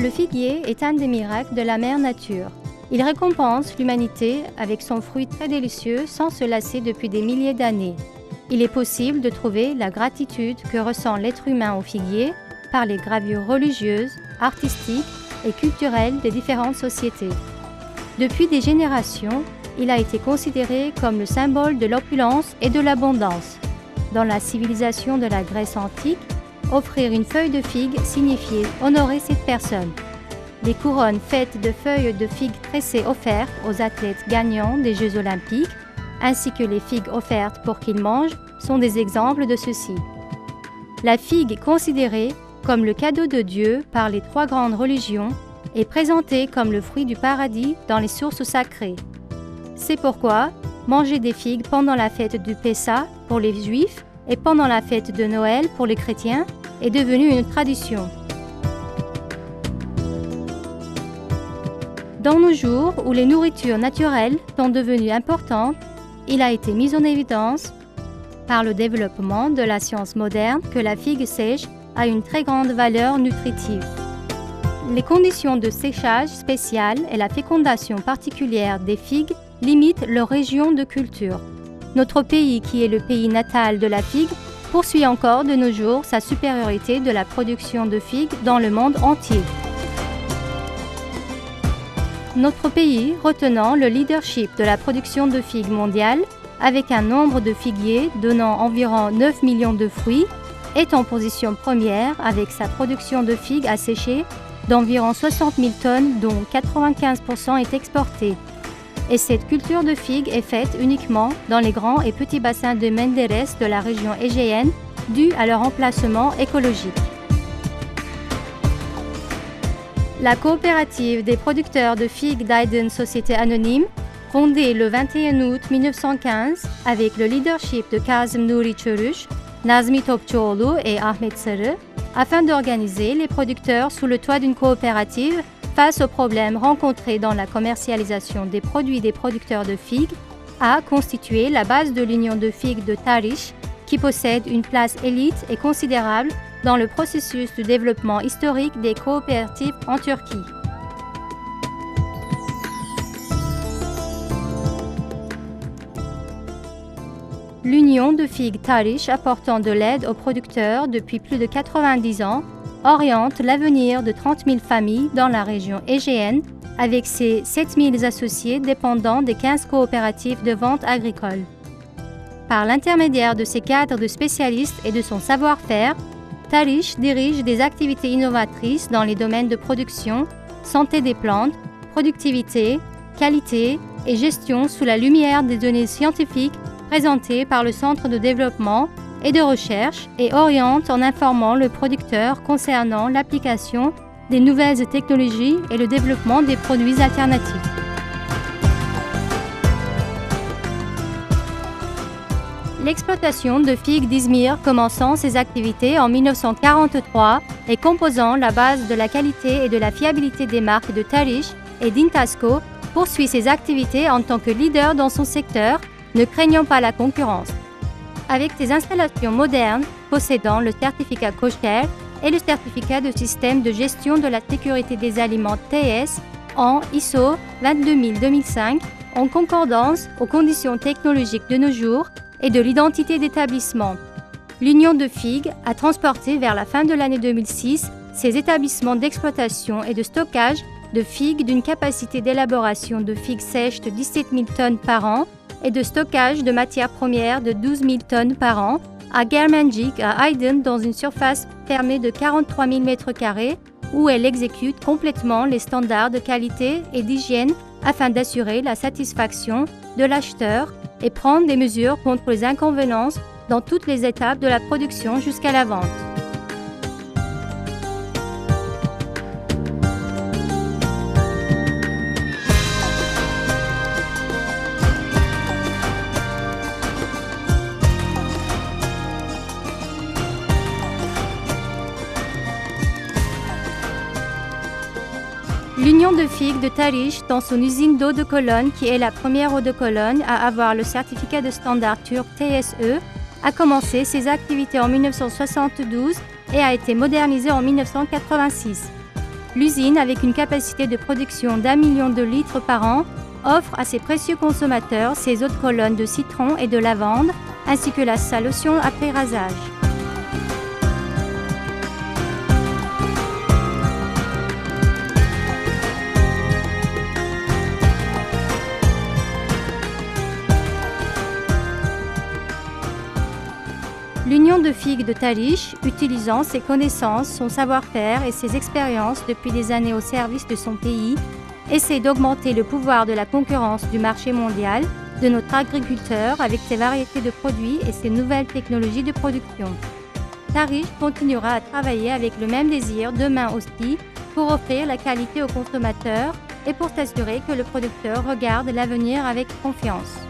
Le figuier est un des miracles de la mère nature. Il récompense l'humanité avec son fruit très délicieux sans se lasser depuis des milliers d'années. Il est possible de trouver la gratitude que ressent l'être humain au figuier par les gravures religieuses, artistiques et culturelles des différentes sociétés. Depuis des générations, il a été considéré comme le symbole de l'opulence et de l'abondance. Dans la civilisation de la Grèce antique, offrir une feuille de figue signifiait honorer cette personne. Les couronnes faites de feuilles de figue tressées offertes aux athlètes gagnants des Jeux olympiques, ainsi que les figues offertes pour qu'ils mangent, sont des exemples de ceci. La figue est considérée comme le cadeau de Dieu par les trois grandes religions et présentée comme le fruit du paradis dans les sources sacrées. C'est pourquoi manger des figues pendant la fête du Pessah pour les Juifs et pendant la fête de Noël pour les chrétiens est devenu une tradition. Dans nos jours où les nourritures naturelles sont devenues importantes, il a été mis en évidence par le développement de la science moderne que la figue sèche a une très grande valeur nutritive. Les conditions de séchage spéciales et la fécondation particulière des figues limitent leur région de culture. Notre pays, qui est le pays natal de la figue, poursuit encore de nos jours sa supériorité de la production de figues dans le monde entier. Notre pays, retenant le leadership de la production de figues mondiale, avec un nombre de figuiers donnant environ 9 millions de fruits, est en position première avec sa production de figues à sécher d'environ 60 000 tonnes, dont 95% est exportée. Et cette culture de figues est faite uniquement dans les grands et petits bassins de Menderes de la région égéenne, dû à leur emplacement écologique. La coopérative des producteurs de figues d'Aydın Société Anonyme, fondée le 21 août 1915 avec le leadership de Kazım Nuri Çörüş, Nazmi Topçuoğlu et Ahmet Sarı, afin d'organiser les producteurs sous le toit d'une coopérative face aux problèmes rencontrés dans la commercialisation des produits des producteurs de figues, a constitué la base de l'Union de figues de Tariş, qui possède une place élite et considérable dans le processus de développement historique des coopératives en Turquie. L'Union de figues Tariş, apportant de l'aide aux producteurs depuis plus de 90 ans, oriente l'avenir de 30 000 familles dans la région égéenne avec ses 7 000 associés dépendant des 15 coopératives de vente agricole. Par l'intermédiaire de ses cadres de spécialistes et de son savoir-faire, Tariş dirige des activités innovatrices dans les domaines de production, santé des plantes, productivité, qualité et gestion sous la lumière des données scientifiques présentées par le Centre de développement et de recherche et oriente en informant le producteur concernant l'application des nouvelles technologies et le développement des produits alternatifs. L'exploitation de figues d'Izmir commençant ses activités en 1943 et composant la base de la qualité et de la fiabilité des marques de Tariş et d'Intasco poursuit ses activités en tant que leader dans son secteur, ne craignant pas la concurrence. Avec des installations modernes possédant le certificat kosher et le certificat de système de gestion de la sécurité des aliments TS en ISO 22005 en concordance aux conditions technologiques de nos jours et de l'identité d'établissement. L'Union de figues a transporté vers la fin de l'année 2006 ses établissements d'exploitation et de stockage de figues d'une capacité d'élaboration de figues sèches de 17 000 tonnes par an et de stockage de matières premières de 12 000 tonnes par an à Germancik à Aydın dans une surface fermée de 43 000 m² où elle exécute complètement les standards de qualité et d'hygiène afin d'assurer la satisfaction de l'acheteur et prendre des mesures contre les inconvénients dans toutes les étapes de la production jusqu'à la vente. L'Union de figues de Tarish, dans son usine d'eau de Cologne, qui est la première eau de Cologne à avoir le certificat de standard turc TSE, a commencé ses activités en 1972 et a été modernisée en 1986. L'usine, avec une capacité de production d'1 million de litres par an, offre à ses précieux consommateurs ses eaux de Cologne de citron et de lavande, ainsi que sa lotion après rasage. L'Union de figues de Tarish, utilisant ses connaissances, son savoir-faire et ses expériences depuis des années au service de son pays, essaie d'augmenter le pouvoir de la concurrence du marché mondial de notre agriculteur avec ses variétés de produits et ses nouvelles technologies de production. Tarish continuera à travailler avec le même désir demain aussi pour offrir la qualité aux consommateurs et pour s'assurer que le producteur regarde l'avenir avec confiance.